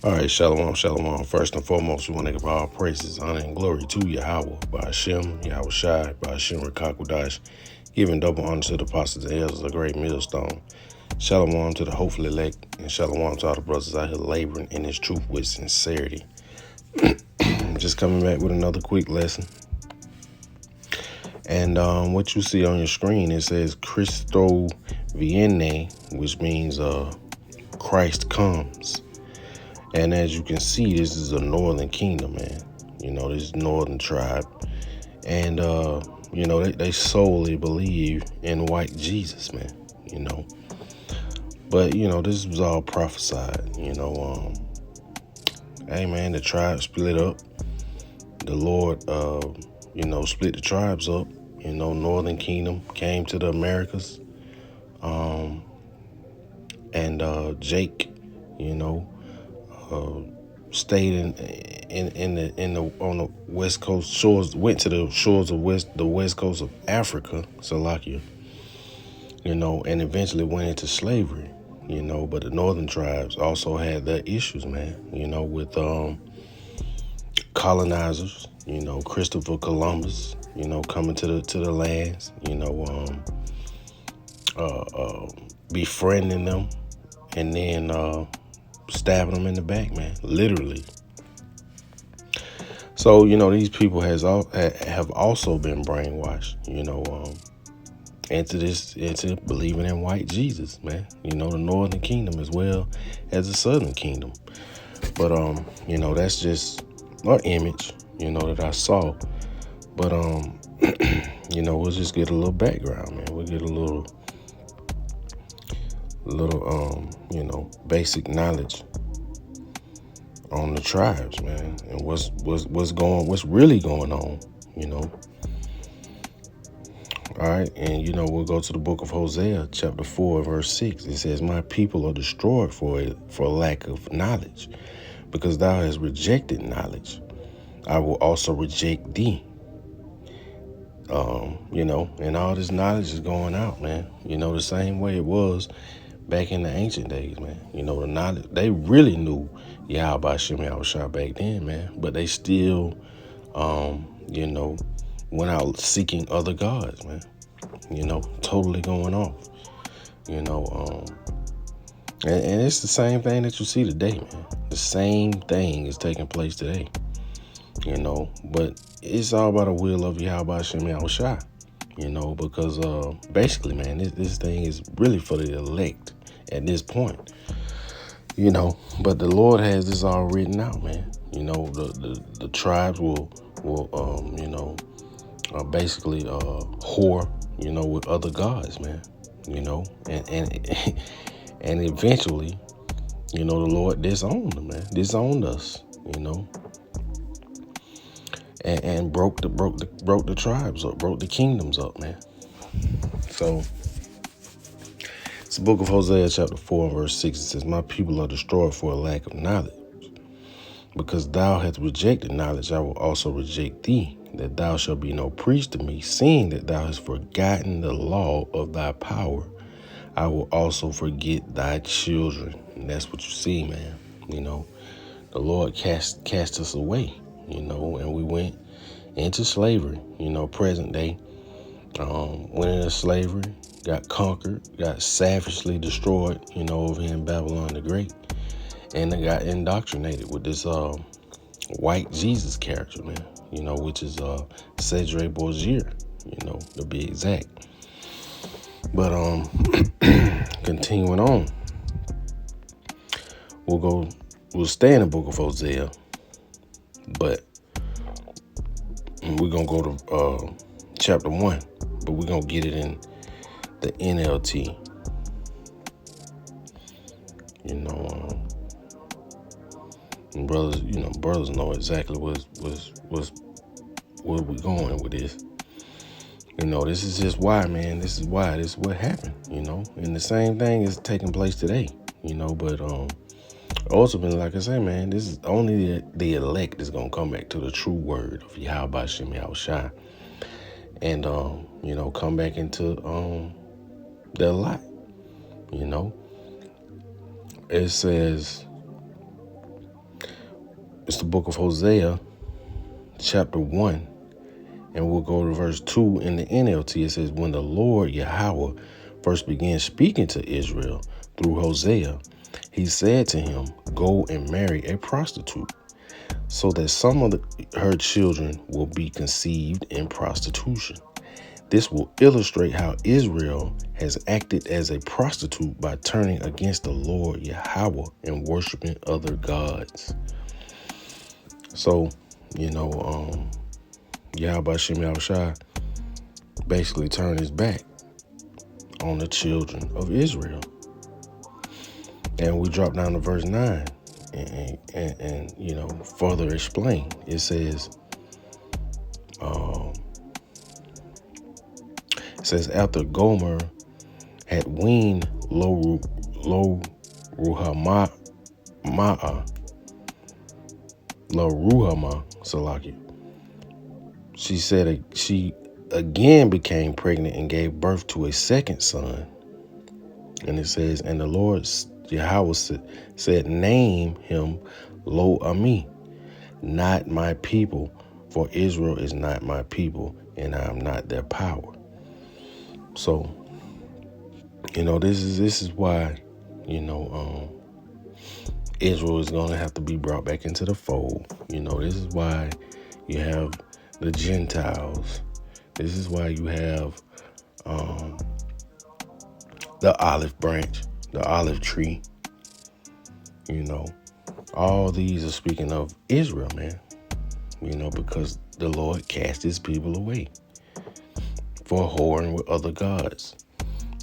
All right, shalom, shalom. First and foremost, we want to give all praises, honor, and glory to Yahweh, by Hashem, Yahweh Shai, by Hashem Rakakudash, giving double honor to the apostles and elders of the great millstone. Shalom to the hopeful elect, and shalom to all the brothers out here laboring in this truth with sincerity. Just coming back with another quick lesson. And what you see on your screen, it says Christo Viene, which means Christ comes. And as you can see, this is a northern kingdom, man. You know, this northern tribe. And, you know, they solely believe in white Jesus, man, you know. But, you know, this was all prophesied, you know. Hey, man, the tribe split up. The Lord, you know, split the tribes up. You know, northern kingdom came to the Americas. And Jake, you know, stayed on the west coast shores, went to the shores of the west coast of Africa, Salakia, you know, and eventually went into slavery, you know. But the northern tribes also had their issues, man, you know, with colonizers, you know, Christopher Columbus, you know, coming to the lands, you know, befriending them, and then stabbing them in the back, man, literally. So, you know, these people have also been brainwashed, you know, into believing in white Jesus, man. You know, the northern kingdom as well as the southern kingdom. But you know, that's just an image, you know, that I saw. But you know, we'll just get a little background, man. We'll get a little you know, basic knowledge on the tribes, man, and what's really going on, you know. All right, and you know, we'll go to the book of Hosea, chapter 4, verse 6. It says, "My people are destroyed for lack of knowledge, because thou hast rejected knowledge. I will also reject thee." You know, and all this knowledge is going out, man. You know, the same way it was back in the ancient days, man. You know, the knowledge, they really knew Yahweh Shem Yahushua back then, man. But they still, you know, went out seeking other gods, man. You know, totally going off. You know, and it's the same thing that you see today, man. The same thing is taking place today. You know, but it's all about the will of Yahweh Shem Yahushua. You know, because basically, man, this thing is really for the elect at this point. You know, but the Lord has this all written out, man. You know, the tribes will you know, basically whore, you know, with other gods, man. You know, and and eventually, you know, the Lord disowned them, man. Disowned us, you know. And broke the tribes up, broke the kingdoms up, man. So it's the book of Hosea, chapter 4, verse 6. It says, "My people are destroyed for a lack of knowledge. Because thou hast rejected knowledge, I will also reject thee, that thou shalt be no priest to me, seeing that thou hast forgotten the law of thy power. I will also forget thy children." And that's what you see, man. You know, the Lord cast us away, you know, and we went into slavery, you know, present day. Went into slavery, got conquered, got savagely destroyed, you know, over here in Babylon the Great. And they got indoctrinated with this white Jesus character, man, you know, which is Cedric Borgia, you know, to be exact. But continuing on, we'll stay in the book of Hosea, but we're gonna go to chapter 1, but we're gonna get it in the NLT. You know, and brothers know exactly where we're going with this. You know, this is just why, man. This is what happened, you know. And the same thing is taking place today, you know. But ultimately, like I say, man, this is only the elect is gonna come back to the true word of Yahweh Shem Yahushua, and you know, come back into their light. You know, it says It's the book of Hosea, chapter 1, and we'll go to verse 2 in the NLT. It says, when the Lord Yahweh first began speaking to Israel through Hosea, he said to him, go and marry a prostitute, so that some of her children will be conceived in prostitution. This will illustrate how Israel has acted as a prostitute by turning against the Lord Yahweh and worshiping other gods. So, Yahweh Shem Yahushua basically turned his back on the children of Israel. And we drop down to verse 9 and further explain. It says, after Gomer had weaned Lo Ruhamah, Salaki, she again became pregnant and gave birth to a second son. And it says, and the Lord Yahweh said, name him Lo Ami, not my people, for Israel is not my people, and I am not their power. So, this is why, Israel is going to have to be brought back into the fold. This is why you have the Gentiles. This is why you have the olive branch, the olive tree. All these are speaking of Israel, man. Because the Lord cast his people away for whoring with other gods.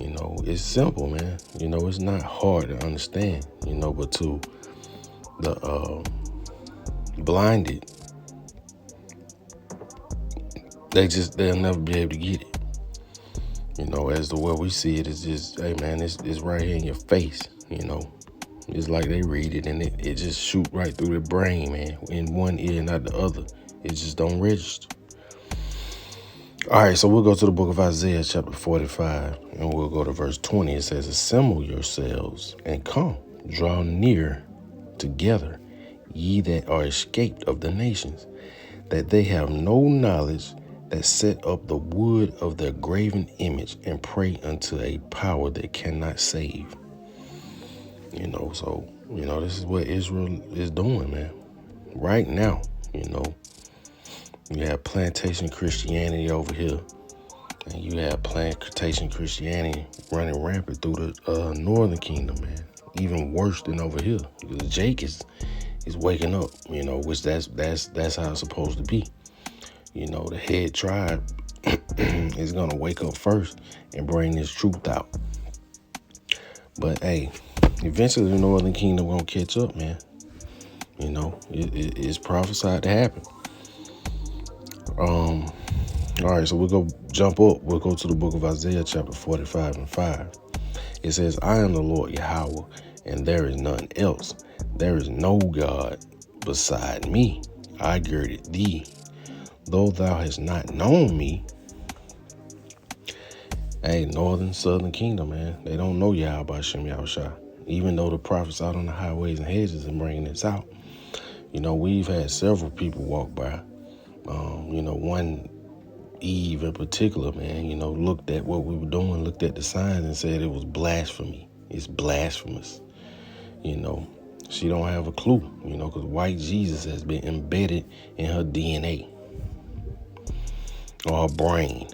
It's simple, man. It's not hard to understand, but to the blinded, they'll never be able to get it. As the way we see it is just, hey man, it's right here in your face, It's like they read it and it just shoot right through the brain, man, in one ear, not the other. It just don't register. All right, so we'll go to the book of Isaiah, chapter 45, and we'll go to verse 20. It says, assemble yourselves and come, draw near together, ye that are escaped of the nations, that they have no knowledge, that set up the wood of their graven image and pray unto a power that cannot save. So, this is what Israel is doing, man. Right now, you have plantation Christianity over here, and you have plantation Christianity running rampant through the northern kingdom, man. Even worse than over here, because Jake is waking up, which that's how it's supposed to be. The head tribe is gonna wake up first and bring this truth out. But hey, eventually the northern kingdom gonna catch up, man. It's prophesied to happen. All right, so we'll go jump up. We'll go to the book of Isaiah, chapter 45 and 5. It says, I am the Lord Yahweh, and there is none else. There is no God beside me. I girded thee. Though thou hast not known me. Hey, northern, southern kingdom, man. They don't know Yahweh Shem Yahushua. Even though the prophets out on the highways and hedges are bringing this out. We've had several people walk by. One Eve in particular, man, looked at what we were doing, looked at the signs and said it was blasphemy. It's blasphemous. She don't have a clue, because white Jesus has been embedded in her DNA or her brain.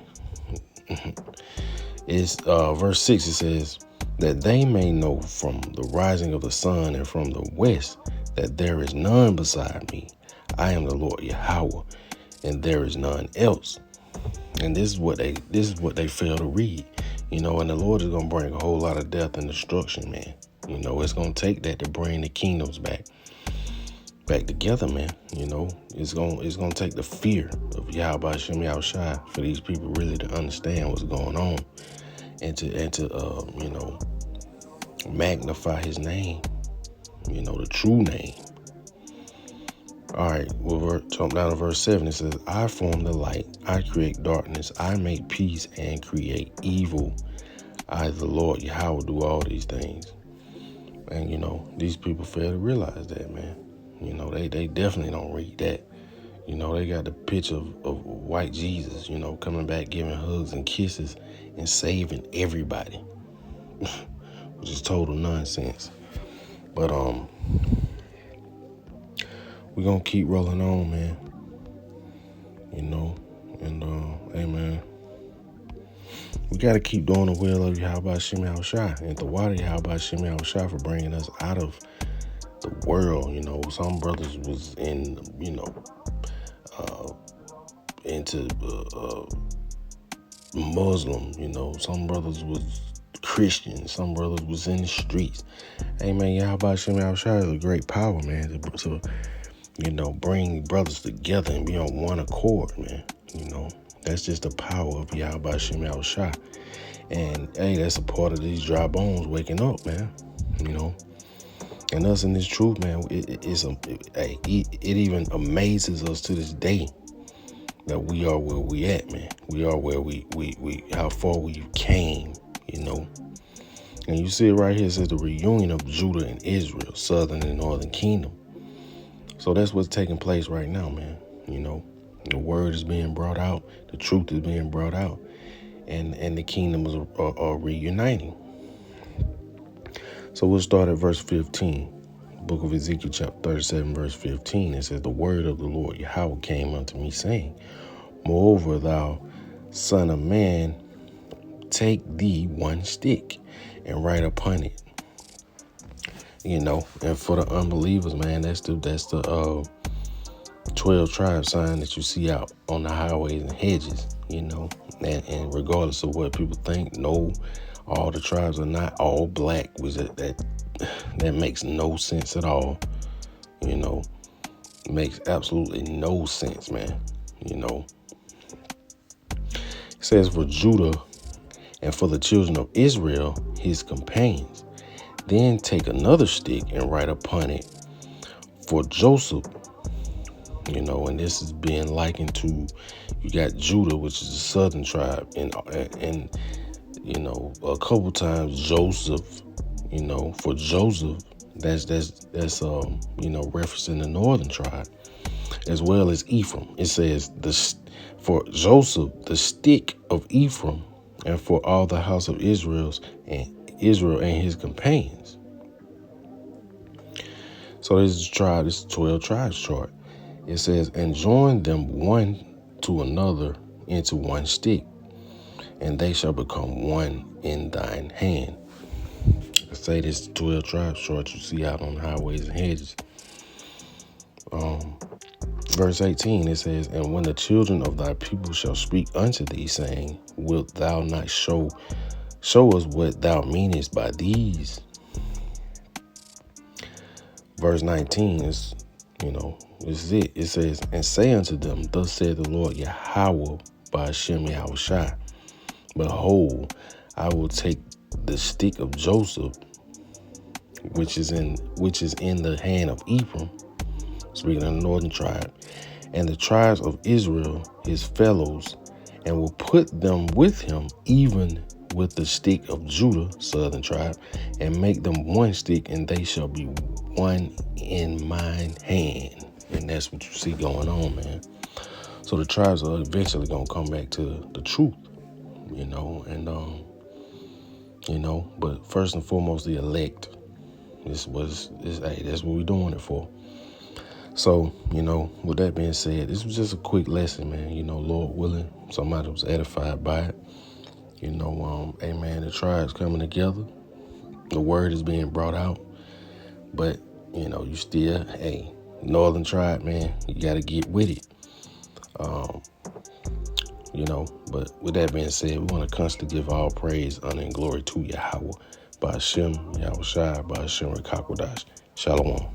It's verse 6, it says, that they may know from the rising of the sun and from the west that there is none beside me. I am the Lord Yahweh, and there is none else. And this is what they fail to read, and the Lord is gonna bring a whole lot of death and destruction, man. It's gonna take that to bring the kingdoms back together, man. It's gonna take the fear of Yahweh Shem Yahushua for these people really to understand what's going on, and to magnify his name, the true name. All right, we'll jump down to verse 7. It says, I form the light, I create darkness, I make peace and create evil. I, the Lord Yahweh, do all these things. And, these people fail to realize that, man. You know, they definitely don't read that. You know, they got the picture of white Jesus, you know, coming back, giving hugs and kisses and saving everybody, which is total nonsense. But we're going to keep rolling on, man. You know, and hey, man, we got to keep doing the will of Yahweh Shem Yahushua and the water Yahweh Shem Yahushua for bringing us out of the world. You know, some brothers was in, you know, into Muslim, you know, some brothers was Christian, some brothers was in the streets. Hey, man, Yahweh Shem Yahushua is a great power, man, to you know, bring brothers together and be on one accord, man. You know, that's just the power of Yahweh Shem Yahushua. And hey, that's a part of these dry bones waking up, man. You know, and us in this truth, man, it even amazes us to this day that we are where we at, man. We are where we how far we came, you know. And you see it right here, it says the reunion of Judah and Israel, southern and northern kingdom. So that's what's taking place right now, man. You know, the word is being brought out, the truth is being brought out, and the kingdoms are reuniting. So we'll start at verse 15. Book of Ezekiel chapter 37, verse 15. It says, the word of the Lord Yahweh came unto me, saying, moreover, thou son of man, take thee one stick and write upon it. You know, and for the unbelievers, man, that's the 12 tribe sign that you see out on the highways and hedges, you know, and regardless of what people think, no, all the tribes are not all black, which that makes no sense at all. You know, it makes absolutely no sense, man. You know, it says for Judah and for the children of Israel, his companions, then take another stick and write upon it for Joseph. You know, and this is being likened to, you got Judah, which is the southern tribe, and you know, a couple times Joseph. You know, for Joseph, that's you know, referencing the northern tribe, as well as Ephraim. It says for Joseph, the stick of Ephraim, and for all the house of Israel and his companions. So this is 12 tribes chart. It says, and join them one to another into one stick, and they shall become one in thine hand. I say this 12 tribes chart you see out on highways and hedges. Verse 18, it says, and when the children of thy people shall speak unto thee, saying, wilt thou not show us what thou meanest by these? Verse 19 is, you know, this is it. It says, and say unto them, thus saith the Lord Yahweh by Shem Yahushua, behold, I will take the stick of Joseph, which is in the hand of Ephraim, speaking of the northern tribe, and the tribes of Israel, his fellows, and will put them with him, even with the stick of Judah, southern tribe, and make them one stick, and they shall be one in mine hand. And that's what you see going on, man. So the tribes are eventually gonna come back to the truth, you know, and you know, but first and foremost, the elect. That's what we're doing it for. So, you know, with that being said, this was just a quick lesson, man. You know, Lord willing, somebody was edified by it. You know, amen, the tribes coming together. The word is being brought out. But, you know, you still, hey, northern tribe, man, you got to get with it. You know, but with that being said, we want to constantly give all praise, honor, and glory to Yahweh. By Hashem, Yahushua, by Hashem, Rekakwadash. Shalom.